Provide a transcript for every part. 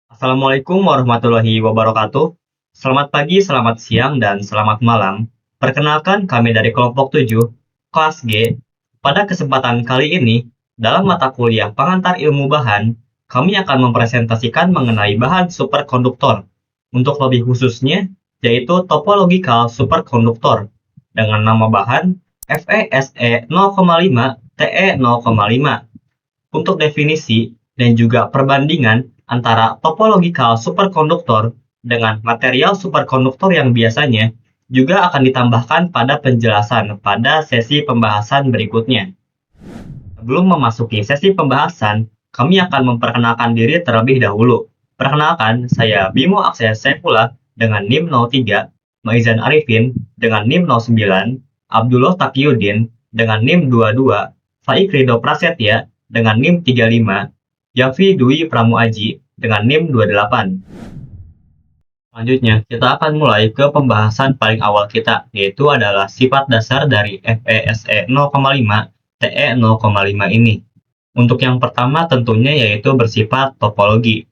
Assalamualaikum warahmatullahi wabarakatuh. Selamat pagi, selamat siang, dan selamat malam. Perkenalkan kami dari kelompok 7, kelas G. Pada kesempatan kali ini, dalam mata kuliah pengantar ilmu bahan, kami akan mempresentasikan mengenai bahan superkonduktor. Untuk lebih khususnya, yaitu topological superkonduktor, dengan nama bahan FeSe 0,5 Te 0,5. Untuk definisi dan juga perbandingan antara topological superkonduktor dengan material superkonduktor yang biasanya juga akan ditambahkan pada penjelasan pada sesi pembahasan berikutnya. Sebelum memasuki sesi pembahasan, kami akan memperkenalkan diri terlebih dahulu. Perkenalkan, saya Bimo Akses Saifullah dengan NIM 03, Maizan Arifin dengan NIM 09, Abdullah Taqiyuddin dengan NIM 22, Faik Ridho Prasetya dengan NIM 35, Yafi Dwi Pramuaji dengan NIM 28. Selanjutnya, kita akan mulai ke pembahasan paling awal kita, yaitu adalah sifat dasar dari FeSe 0,5 Te 0,5 ini. Untuk yang pertama tentunya yaitu bersifat topologi.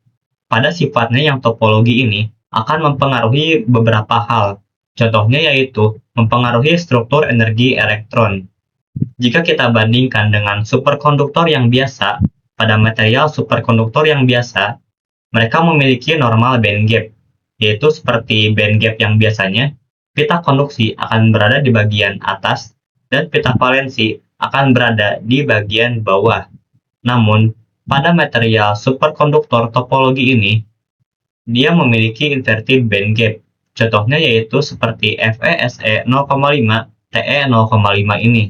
Pada sifatnya yang topologi ini akan mempengaruhi beberapa hal. Contohnya yaitu mempengaruhi struktur energi elektron. Jika kita bandingkan dengan superkonduktor yang biasa, pada material superkonduktor yang biasa, mereka memiliki normal band gap, yaitu seperti band gap yang biasanya, pita konduksi akan berada di bagian atas dan pita valensi akan berada di bagian bawah. Namun, pada material superkonduktor topologi ini, dia memiliki inverted band gap. Contohnya yaitu seperti FeSe 0,5 Te 0,5 ini,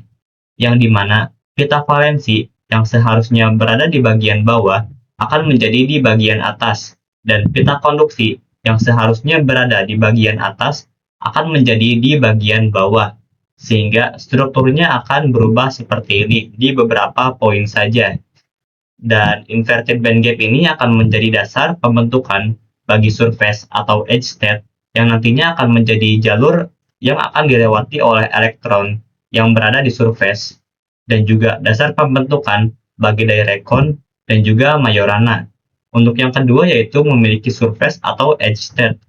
yang dimana pita valensi yang seharusnya berada di bagian bawah akan menjadi di bagian atas, dan pita konduksi yang seharusnya berada di bagian atas akan menjadi di bagian bawah, sehingga strukturnya akan berubah seperti ini di beberapa poin saja. Dan inverted band gap ini akan menjadi dasar pembentukan bagi surface atau edge state yang nantinya akan menjadi jalur yang akan dilewati oleh elektron yang berada di surface, dan juga dasar pembentukan bagi direct cone dan juga Majorana. Untuk yang kedua yaitu memiliki surface atau edge state.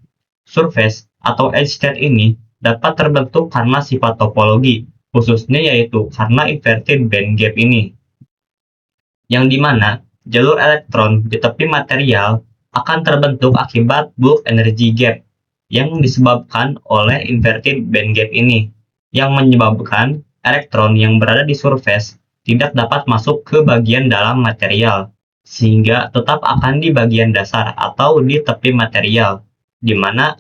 Surface atau edge state ini dapat terbentuk karena sifat topologi, khususnya yaitu karena inverted band gap ini, yang dimana jalur elektron di tepi material akan terbentuk akibat bulk energy gap yang disebabkan oleh inverted band gap ini, yang menyebabkan elektron yang berada di surface tidak dapat masuk ke bagian dalam material, sehingga tetap akan di bagian dasar atau di tepi material, di mana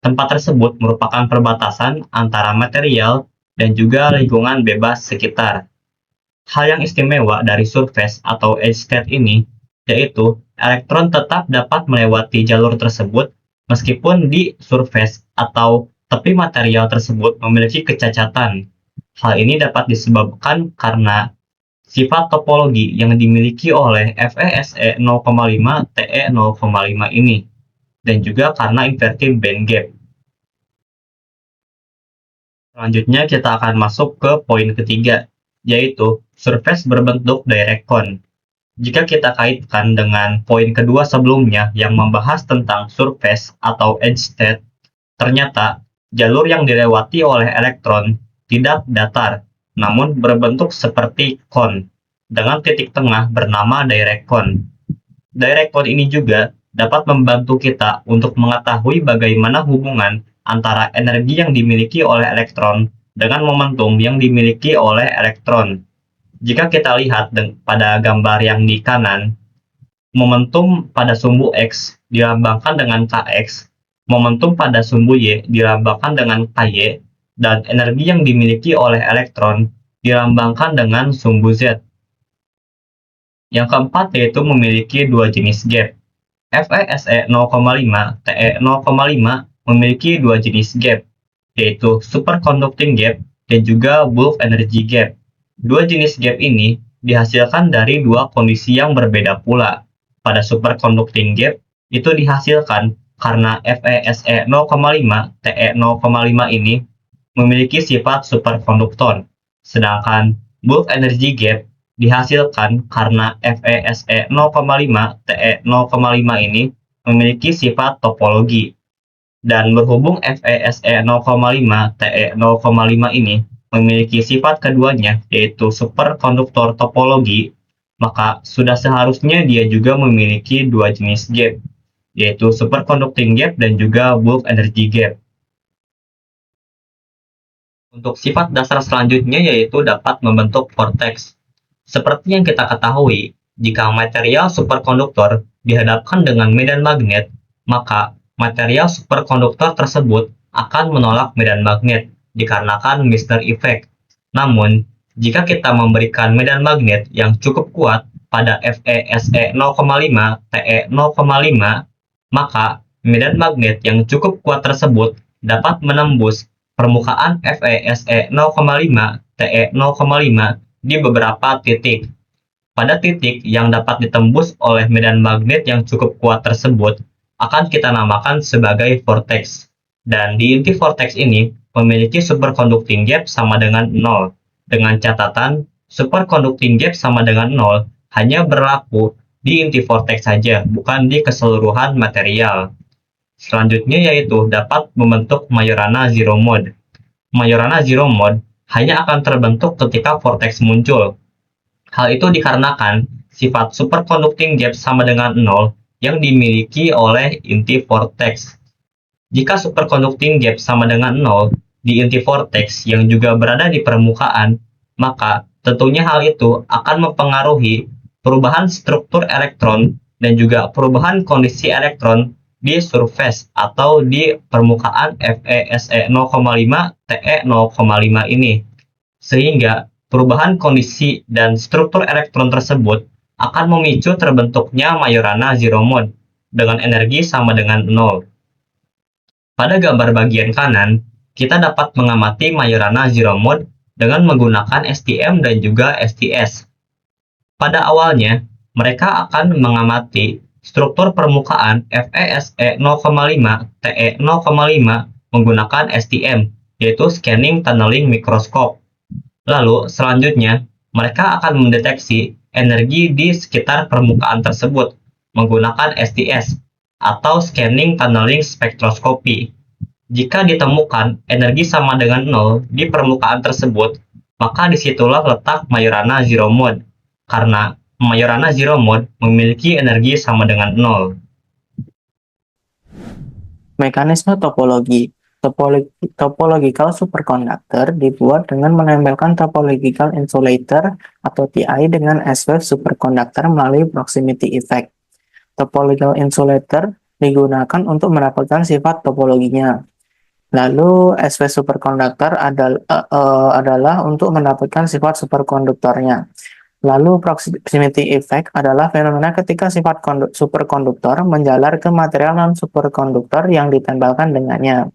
tempat tersebut merupakan perbatasan antara material dan juga lingkungan bebas sekitar. Hal yang istimewa dari surface atau edge state ini, yaitu elektron tetap dapat melewati jalur tersebut meskipun di surface atau tepi material tersebut memiliki kecacatan. Hal ini dapat disebabkan karena sifat topologi yang dimiliki oleh FeSe 0,5 Te 0,5 ini, dan juga karena inverted band gap. Selanjutnya kita akan masuk ke poin ketiga, yaitu surface berbentuk direct cone. Jika kita kaitkan dengan poin kedua sebelumnya yang membahas tentang surface atau edge state, ternyata jalur yang dilewati oleh elektron tidak datar, namun berbentuk seperti cone, dengan titik tengah bernama direct cone. Direct cone ini juga dapat membantu kita untuk mengetahui bagaimana hubungan antara energi yang dimiliki oleh elektron dengan momentum yang dimiliki oleh elektron. Jika kita lihat pada gambar yang di kanan, momentum pada sumbu X dilambangkan dengan Kx, momentum pada sumbu Y dilambangkan dengan Ky, dan energi yang dimiliki oleh elektron dilambangkan dengan sumbu Z. Yang keempat yaitu memiliki dua jenis gap. FeSe 0,5 Te 0,5 memiliki dua jenis gap, yaitu superconducting gap dan juga bulk energy gap. Dua jenis gap ini dihasilkan dari dua kondisi yang berbeda pula. Pada superconducting gap itu dihasilkan karena FeSe 0,5 Te 0,5 ini memiliki sifat superkonduktor, sedangkan bulk energy gap dihasilkan karena FeSe 0,5 Te 0,5 ini memiliki sifat topologi. Dan berhubung FESE 0,5 TE 0,5 ini memiliki sifat keduanya, yaitu superkonduktor topologi, maka sudah seharusnya dia juga memiliki dua jenis gap, yaitu superconducting gap dan juga bulk energy gap. Untuk sifat dasar selanjutnya yaitu dapat membentuk vortex. Seperti yang kita ketahui, jika material superkonduktor dihadapkan dengan medan magnet, maka material superkonduktor tersebut akan menolak medan magnet dikarenakan Mr. Effect. Namun, jika kita memberikan medan magnet yang cukup kuat pada FeSe 0,5 Te 0,5, maka medan magnet yang cukup kuat tersebut dapat menembus permukaan FeSe 0,5 Te 0,5 di beberapa titik. Pada titik yang dapat ditembus oleh medan magnet yang cukup kuat tersebut akan kita namakan sebagai vortex. Dan di inti vortex ini memiliki superconducting gap sama dengan 0. Dengan catatan, superconducting gap sama dengan 0 hanya berlaku di inti vortex saja, bukan di keseluruhan material. Selanjutnya yaitu dapat membentuk Majorana zero mode. Majorana zero mode hanya akan terbentuk ketika vortex muncul. Hal itu dikarenakan sifat superconducting gap sama dengan 0 yang dimiliki oleh inti vortex. Jika superconducting gap sama dengan 0 di inti vortex yang juga berada di permukaan, maka tentunya hal itu akan mempengaruhi perubahan struktur elektron dan juga perubahan kondisi elektron di surface atau di permukaan FeSe 0,5 Te 0,5 ini. Sehingga perubahan kondisi dan struktur elektron tersebut akan memicu terbentuknya Majorana zero mode dengan energi sama dengan 0. Pada gambar bagian kanan, kita dapat mengamati Majorana zero mode dengan menggunakan STM dan juga STS. Pada awalnya, mereka akan mengamati struktur permukaan FeSe 0,5 Te 0,5 menggunakan STM, yaitu Scanning Tunneling Microscope. Lalu, selanjutnya, mereka akan mendeteksi energi di sekitar permukaan tersebut menggunakan STS atau Scanning Tunneling Spectroscopy. Jika ditemukan energi sama dengan 0 di permukaan tersebut, maka disitulah letak Majorana zero mode, karena Majorana zero mode memiliki energi sama dengan 0. Mekanisme topologi. Topological superconductor dibuat dengan menempelkan topological insulator atau TI dengan S-wave superconductor melalui proximity effect. Topological insulator digunakan untuk mendapatkan sifat topologinya. Lalu S-wave superconductor adalah untuk mendapatkan sifat superkonduktornya. Lalu proximity effect adalah fenomena ketika sifat superkonduktor menjalar ke material non-superkonduktor yang ditempelkan dengannya.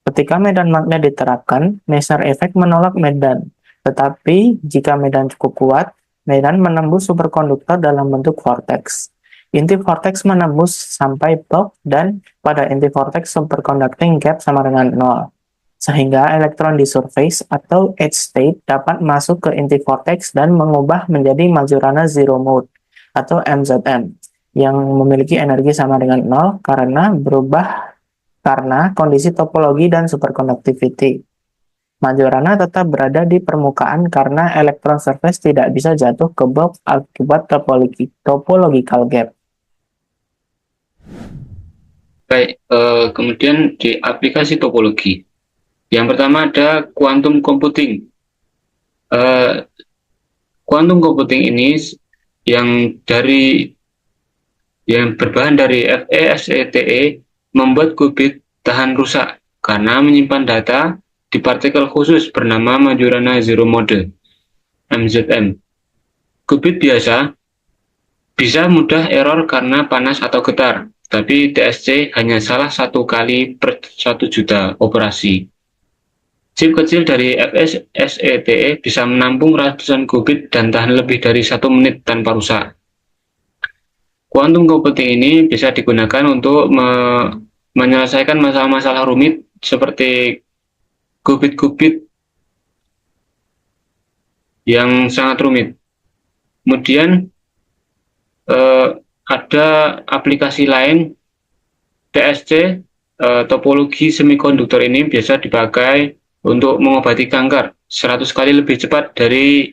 Ketika medan magnet diterapkan, Messier effect menolak medan. Tetapi jika medan cukup kuat, medan menembus superkonduktor dalam bentuk vortex. Inti vortex menembus sampai bulk dan pada inti vortex superconducting gap sama dengan 0. Sehingga elektron di surface atau edge state dapat masuk ke inti vortex dan mengubah menjadi Majorana zero mode atau MZM yang memiliki energi sama dengan 0 karena berubah karena kondisi topologi dan superconductivity. Majorana tetap berada di permukaan karena elektron surface tidak bisa jatuh ke bulk akibat topological gap. Baik, kemudian di aplikasi topologi. Yang pertama ada quantum computing. Quantum computing ini yang berbahan dari FeSe membuat qubit tahan rusak karena menyimpan data di partikel khusus bernama Majorana zero mode (MZM). Qubit biasa bisa mudah error karena panas atau getar, tapi TSC hanya salah satu kali per 1 juta operasi. Chip kecil dari FeSe bisa menampung ratusan qubit dan tahan lebih dari 1 menit tanpa rusak. Quantum computing ini bisa digunakan untuk menyelesaikan masalah-masalah rumit seperti qubit-qubit yang sangat rumit. Kemudian ada aplikasi lain TSC. Topologi semikonduktor ini biasa dipakai untuk mengobati kanker 100 kali lebih cepat dari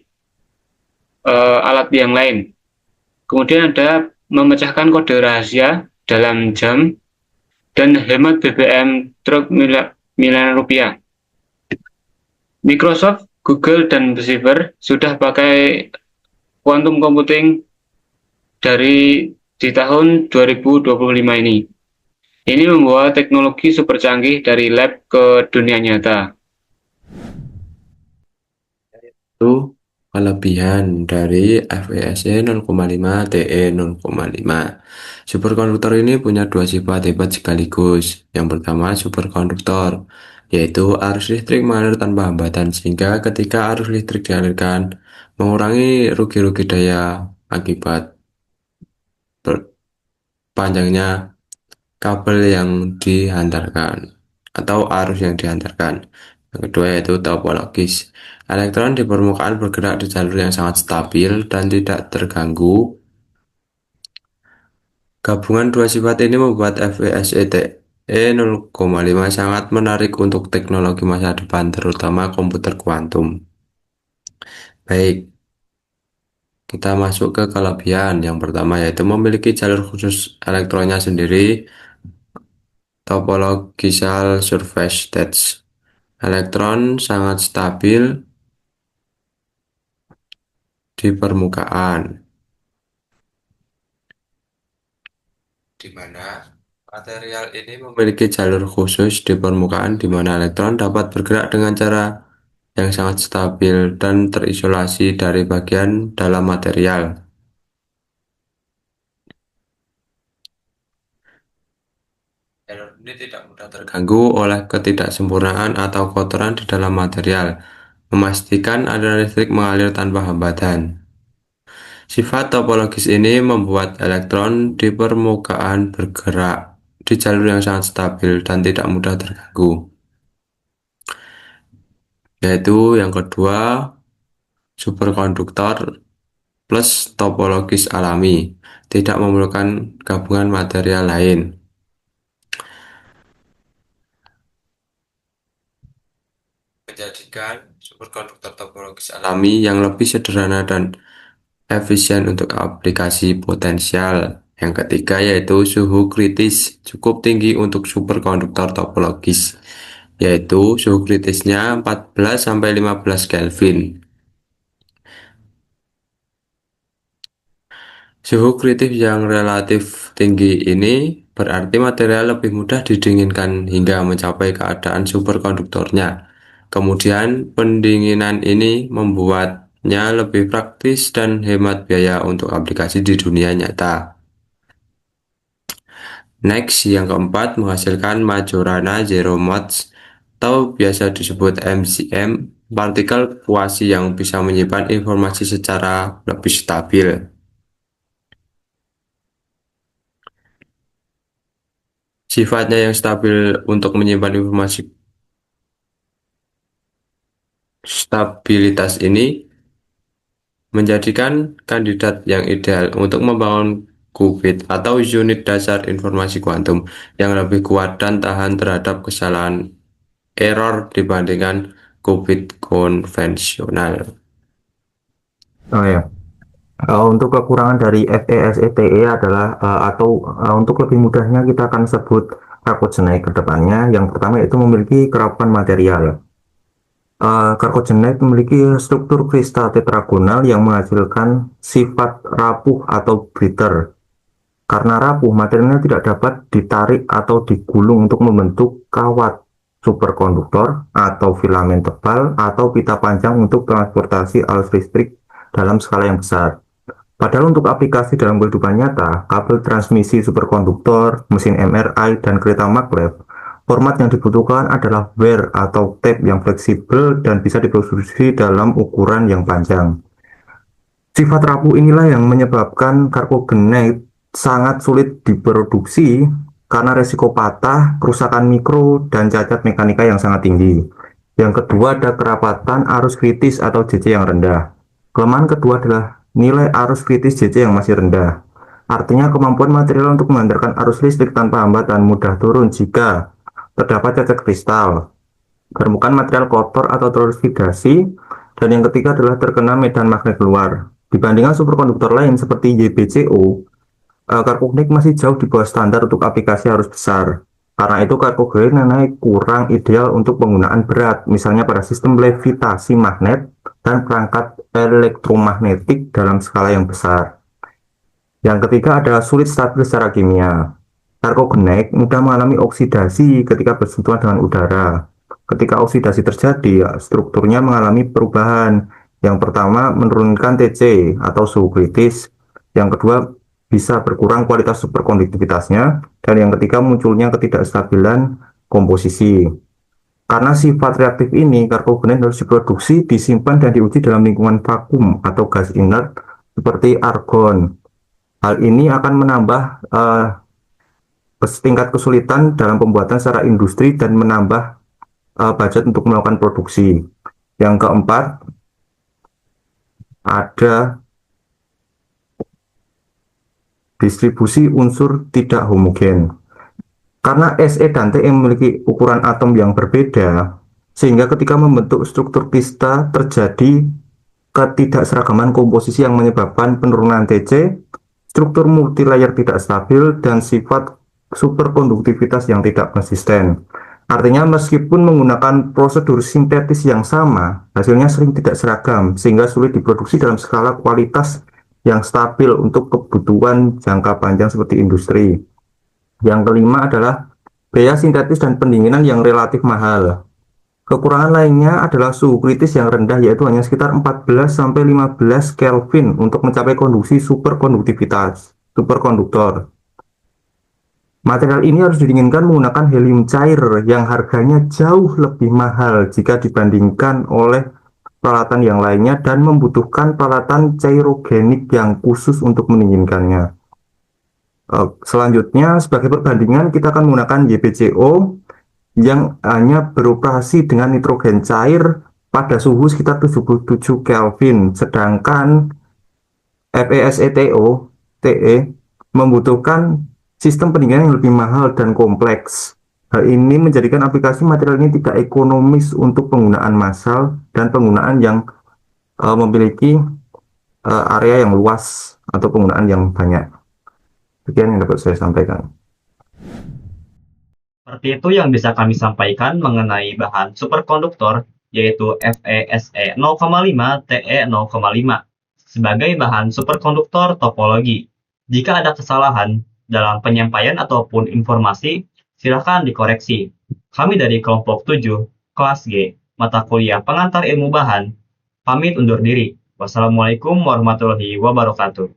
alat yang lain. Kemudian ada memecahkan kode rahasia dalam jam dan hemat BBM truk miliaran rupiah. Microsoft, Google, dan Receiver sudah pakai quantum computing di tahun 2025 ini. Ini membawa teknologi super canggih dari lab ke dunia nyata. Itu kelebihan dari FESE 0,5 TE 0,5. Superkonduktor ini punya dua sifat hebat sekaligus. Yang pertama, superkonduktor, yaitu arus listrik mengalir tanpa hambatan, sehingga ketika arus listrik dialirkan, mengurangi rugi-rugi daya akibat panjangnya kabel yang dihantarkan atau arus yang dihantarkan. Yang kedua yaitu topologis. Elektron di permukaan bergerak di jalur yang sangat stabil dan tidak terganggu. Gabungan dua sifat ini membuat FESET E0,5 sangat menarik untuk teknologi masa depan, terutama komputer kuantum. Baik, kita masuk ke kelebihan. Yang pertama yaitu memiliki jalur khusus elektronnya sendiri, topological surface state. Elektron sangat stabil di permukaan, di mana material ini memiliki jalur khusus di permukaan di mana elektron dapat bergerak dengan cara yang sangat stabil dan terisolasi dari bagian dalam material. Jalur ini tidak mudah terganggu oleh ketidaksempurnaan atau kotoran di dalam material, memastikan aliran listrik mengalir tanpa hambatan. Sifat topologis ini membuat elektron di permukaan bergerak di jalur yang sangat stabil dan tidak mudah terganggu. Yaitu yang kedua, superkonduktor plus topologis alami, tidak memerlukan gabungan material lain. Menjadikan superkonduktor topologis alami yang lebih sederhana dan efisien untuk aplikasi potensial. Yang ketiga yaitu suhu kritis cukup tinggi untuk superkonduktor topologis, yaitu suhu kritisnya 14-15 Kelvin. Suhu kritis yang relatif tinggi ini berarti material lebih mudah didinginkan hingga mencapai keadaan superkonduktornya. Kemudian pendinginan ini membuatnya lebih praktis dan hemat biaya untuk aplikasi di dunia nyata. Next, yang keempat, menghasilkan Majorana Zero Modes atau biasa disebut MZM, partikel kuasi yang bisa menyimpan informasi secara lebih stabil. Sifatnya yang stabil untuk menyimpan informasi stabilitas ini menjadikan kandidat yang ideal untuk membangun qubit atau unit dasar informasi kuantum yang lebih kuat dan tahan terhadap kesalahan error dibandingkan qubit konvensional. Oh ya, untuk kekurangan dari FESETE adalah untuk lebih mudahnya kita akan sebut Charcot-Snake ke depannya. Yang pertama yaitu memiliki kerapuhan material. Charcot-Snake memiliki struktur kristal tetragonal yang menghasilkan sifat rapuh atau brittle. Karena rapuh, materialnya tidak dapat ditarik atau digulung untuk membentuk kawat superkonduktor atau filamen tebal atau pita panjang untuk transportasi arus listrik dalam skala yang besar. Padahal untuk aplikasi dalam kehidupan nyata, kabel transmisi superkonduktor, mesin MRI, dan kereta maglev, format yang dibutuhkan adalah wire atau tape yang fleksibel dan bisa diproduksi dalam ukuran yang panjang. Sifat rapuh inilah yang menyebabkan Charcot-Snake sangat sulit diproduksi karena resiko patah, kerusakan mikro, dan cacat mekanika yang sangat tinggi. Yang kedua ada kerapatan arus kritis atau JC yang rendah. Kelemahan kedua adalah nilai arus kritis JC yang masih rendah. Artinya kemampuan material untuk mengantarkan arus listrik tanpa hambatan mudah turun jika terdapat cacat kristal, permukaan material kotor atau teroksidasi, dan yang ketiga adalah terkena medan magnet luar. Dibandingkan superkonduktor lain seperti YBCO, karbonik masih jauh di bawah standar untuk aplikasi arus besar. Karena itu karbonik kurang ideal untuk penggunaan berat, misalnya pada sistem levitasi magnet dan perangkat elektromagnetik dalam skala yang besar. Yang ketiga adalah sulit stabil secara kimia. Karbonik mudah mengalami oksidasi ketika bersentuhan dengan udara. Ketika oksidasi terjadi, strukturnya mengalami perubahan. Yang pertama, menurunkan TC atau suhu kritis. Yang kedua, bisa berkurang kualitas superkonduktivitasnya. Dan yang ketiga, munculnya ketidakstabilan komposisi. Karena sifat reaktif ini, karbonik harus diproduksi, disimpan, dan diuji dalam lingkungan vakum atau gas inert seperti argon. Hal ini akan menambah tingkat kesulitan dalam pembuatan secara industri dan menambah budget untuk melakukan produksi. Yang keempat, ada distribusi unsur tidak homogen. Karena Se dan Te memiliki ukuran atom yang berbeda, sehingga ketika membentuk struktur krista terjadi ketidakseragaman komposisi yang menyebabkan penurunan Tc, struktur multilayer tidak stabil, dan sifat superkonduktivitas yang tidak konsisten. Artinya meskipun menggunakan prosedur sintetis yang sama, hasilnya sering tidak seragam, sehingga sulit diproduksi dalam skala kualitas yang stabil untuk kebutuhan jangka panjang seperti industri. Yang kelima adalah biaya sintetis dan pendinginan yang relatif mahal. Kekurangan lainnya adalah suhu kritis yang rendah, yaitu hanya sekitar 14-15 Kelvin untuk mencapai kondisi superkonduktor. Material ini harus didinginkan menggunakan helium cair yang harganya jauh lebih mahal jika dibandingkan oleh peralatan yang lainnya dan membutuhkan peralatan cairogenik yang khusus untuk mendinginkannya. Selanjutnya, sebagai perbandingan, kita akan menggunakan YBCO yang hanya beroperasi dengan nitrogen cair pada suhu sekitar 77 Kelvin, sedangkan FeSeTO TE membutuhkan sistem pendinginan yang lebih mahal dan kompleks. Hal ini menjadikan aplikasi material ini tidak ekonomis untuk penggunaan massal dan penggunaan yang memiliki area yang luas atau penggunaan yang banyak. Sekian yang dapat saya sampaikan. Seperti itu yang bisa kami sampaikan mengenai bahan superkonduktor, yaitu FeSe 0,5 Te 0,5 sebagai bahan superkonduktor topologi. Jika ada kesalahan dalam penyampaian ataupun informasi, silakan dikoreksi. Kami dari kelompok 7, kelas G, mata kuliah pengantar ilmu bahan, pamit undur diri. Wassalamualaikum warahmatullahi wabarakatuh.